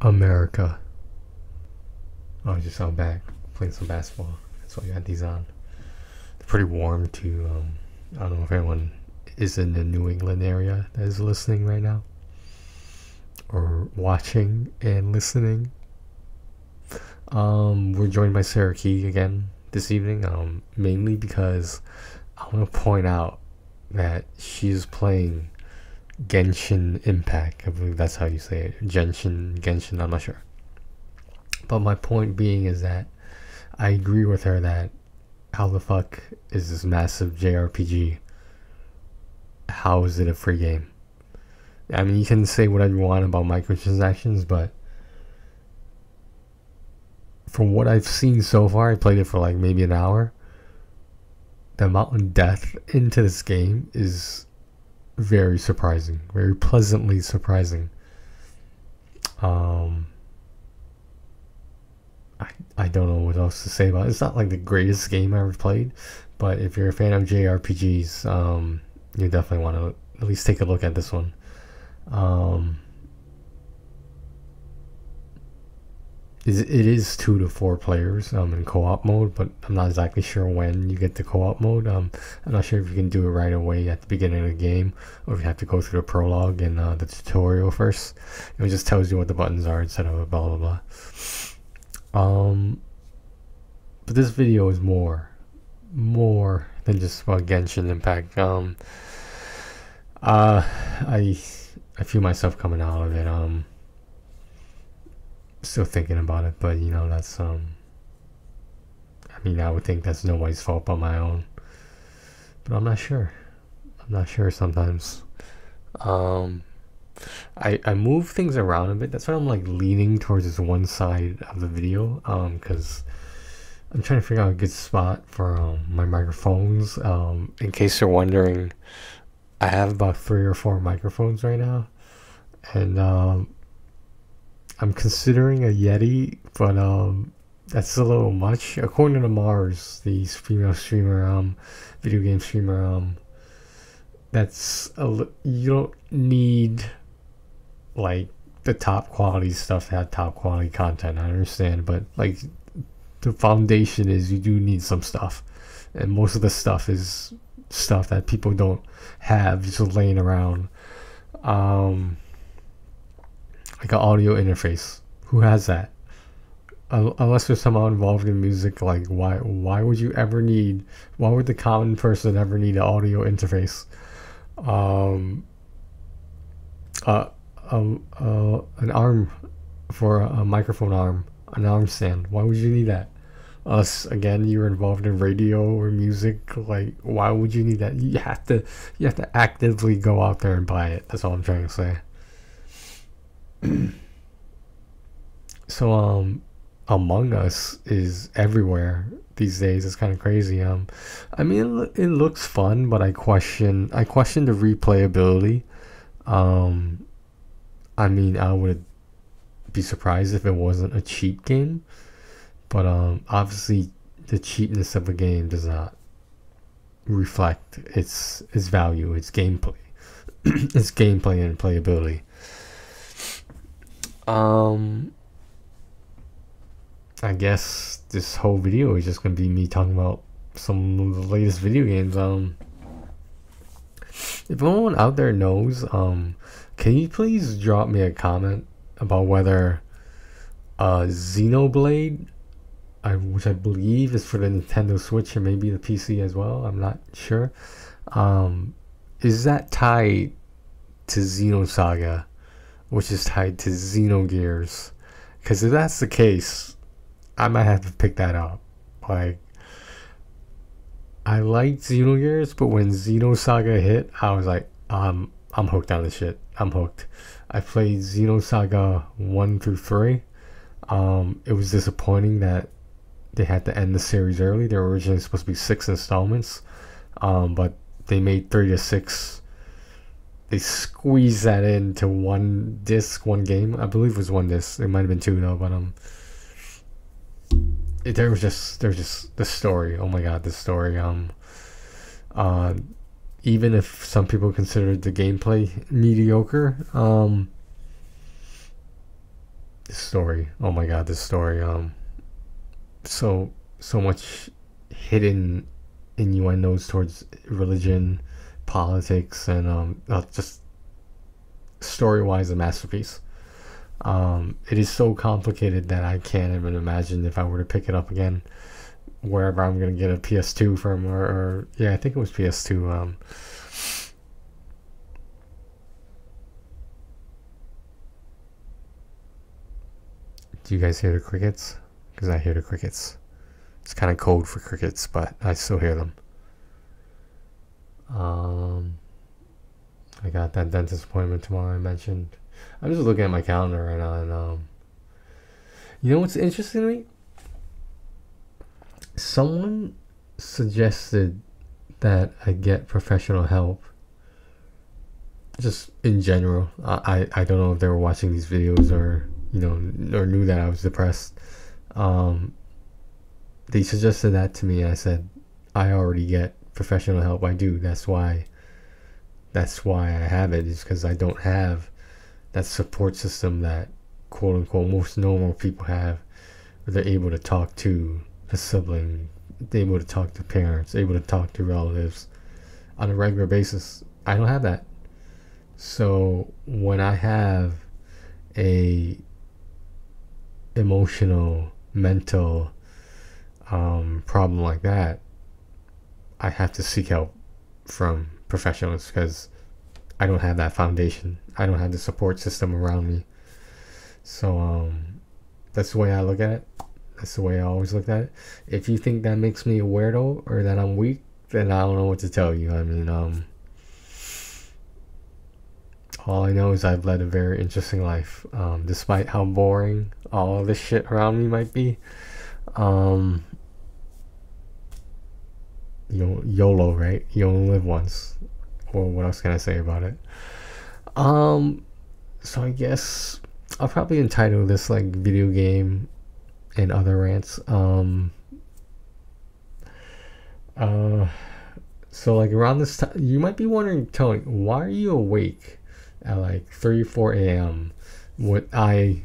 America. Oh, just out back playing some basketball. That's why I got these on. They're pretty warm too. I don't know if anyone is in the New England area that is listening right now, or watching and listening. We're joined by Sarah Key again this evening, mainly because I want to point out that she's playing Genshin Impact. I believe that's how you say it. Genshin, I'm not sure. But my point being is that I agree with her that how the fuck is this massive JRPG? How is it a free game? I mean, you can say whatever you want about microtransactions, but from what I've seen so far, I played it for like maybe an hour. The amount of depth into this game is very surprising, very pleasantly surprising. I don't know what else to say about it. It's not like the greatest game I ever played, but if you're a fan of JRPGs, you definitely want to at least take a look at this one. It is 2 to 4 players in co-op mode, but I'm not exactly sure when you get to co-op mode. I'm not sure if you can do it right away at the beginning of the game, or if you have to go through the prologue and the tutorial first. It just tells you what the buttons are instead of blah blah blah. But this video is more than just about Genshin Impact. I feel myself coming out of it. Still thinking about it, but you know, that's I mean, I would think that's nobody's fault but my own, but I'm not sure sometimes. I move things around a bit. That's why I'm like leaning towards this one side of the video, because I'm trying to figure out a good spot for my microphones. In case you're wondering, I have about 3 or 4 microphones right now, and I'm considering a Yeti, but that's a little much. According to Mars, the female streamer, video game streamer, you don't need like the top quality stuff to have top quality content. I understand, but like the foundation is you do need some stuff, and most of the stuff is stuff that people don't have just laying around. Like an audio interface. Who has that? Unless you're somehow involved in music, like why would you ever need? Why would the common person ever need an audio interface? An arm for a microphone arm, an arm stand. Why would you need that? Unless again you're involved in radio or music, like why would you need that? You have to actively go out there and buy it. That's all I'm trying to say. So Among Us is everywhere these days. It's kind of crazy. I mean, it looks fun, but I question the replayability. I mean, I would be surprised if it wasn't a cheap game, but obviously the cheapness of the game does not reflect its value, its gameplay, its gameplay and playability. I guess this whole video is just gonna be me talking about some of the latest video games. If anyone out there knows, can you please drop me a comment about whether Xenoblade, which I believe is for the Nintendo Switch and maybe the PC as well, I'm not sure, is that tied to Xenosaga, which is tied to Xenogears? Because if that's the case, I might have to pick that up. Like, I liked Xenogears, but when Xenosaga hit, I was like, I'm hooked on this shit. I'm hooked. I played Xenosaga 1 through 3. It was disappointing that they had to end the series early. There were originally supposed to be 6 installments, but they made 3 to 6. They squeezed that into one disc, one game. I believe it was one disc. It might have been 2 though, but there's just the story. Oh my god, the story. Even if some people consider the gameplay mediocre, This story. Oh my god, this story. So much hidden innuendos towards religion, politics, and just story-wise a masterpiece. It is so complicated that I can't even imagine if I were to pick it up again, wherever I'm gonna get a PS2 from, or yeah, I think it was PS2. Do you guys hear the crickets? Because I hear the crickets. It's kind of cold for crickets, but I still hear them. I got that dentist appointment tomorrow I mentioned. I'm just looking at my calendar right now, and you know what's interesting to me? Someone suggested that I get professional help, just in general. I don't know if they were watching these videos or or knew that I was depressed. They suggested that to me. I said I already get professional help. I do. That's why I have it, is because I don't have that support system that quote unquote most normal people have, where they're able to talk to a sibling, they're able to talk to parents, able to talk to relatives on a regular basis. I don't have that. So when I have a emotional, mental problem like that, I have to seek help from professionals, because I don't have that foundation. I don't have the support system around me. So that's the way I look at it. That's the way I always looked at it. If you think that makes me a weirdo or that I'm weak, then I don't know what to tell you. I mean, all I know is I've led a very interesting life, despite how boring all of this shit around me might be. YOLO, right? You only live once. Or what else can I say about it? So I guess I'll probably entitle this like video game and other rants. So like around this time, you might be wondering, Tony, why are you awake at like 3-4 a.m. what I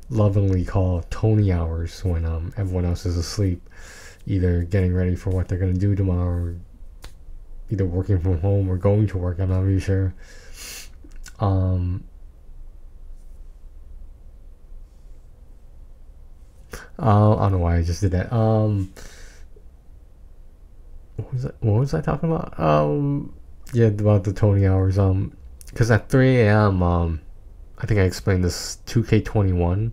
lovingly call Tony hours, when everyone else is asleep, either getting ready for what they're gonna do tomorrow, or either working from home or going to work. I'm not really sure. I don't know why I just did that. What was I talking about? Yeah, about the Tony hours. Because at 3 a.m. I think I explained this. 2K21,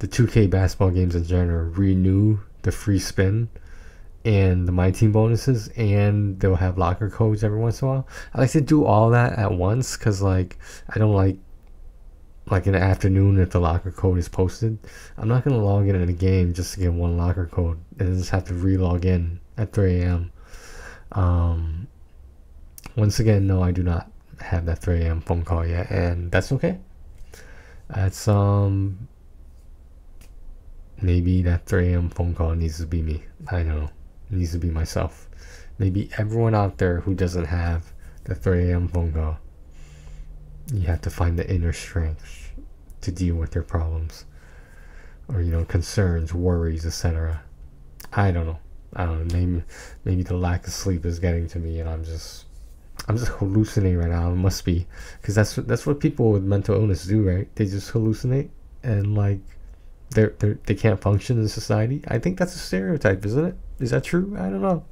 the 2K basketball games in general renew the free spin and the My Team bonuses, and they'll have locker codes every once in a while. I like to do all that at once, because like I don't like in the afternoon, if the locker code is posted, I'm not gonna log in a game just to get one locker code and just have to re-log in at 3 a.m. Once again, no, I do not have that 3 a.m. phone call yet, and that's okay. That's maybe that 3 a.m. phone call needs to be me. I don't know. It needs to be myself. Maybe everyone out there who doesn't have the 3 a.m. phone call, you have to find the inner strength to deal with their problems, or concerns, worries, etc. I don't know. Maybe the lack of sleep is getting to me, and I'm just hallucinating right now. It must be, because that's what people with mental illness do, right? They just hallucinate, and like they can't function in society. I think that's a stereotype, isn't it? Is that true? I don't know.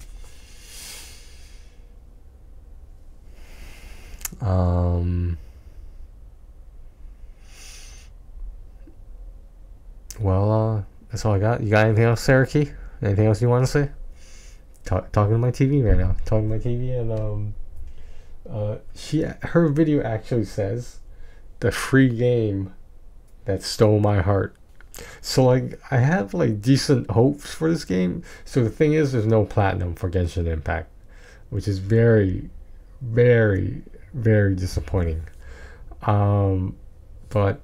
Well, that's all I got. You got anything else, Sarah Key? Anything else you want to say? Talking to my TV right now. Talking to my TV, and her video actually says the free game that stole my heart. So like I have like decent hopes for this game. So the thing is, there's no platinum for Genshin Impact, which is very, very, very disappointing. But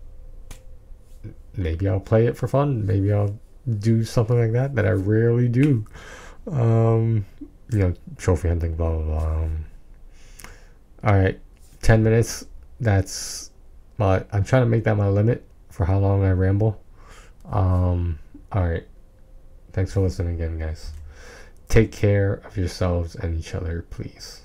maybe I'll play it for fun. Maybe I'll do something like that I rarely do. Trophy hunting, blah blah blah. All right, 10 minutes. I'm trying to make that my limit. for how long I ramble. Alright. Thanks for listening again, guys. Take care of yourselves and each other, please.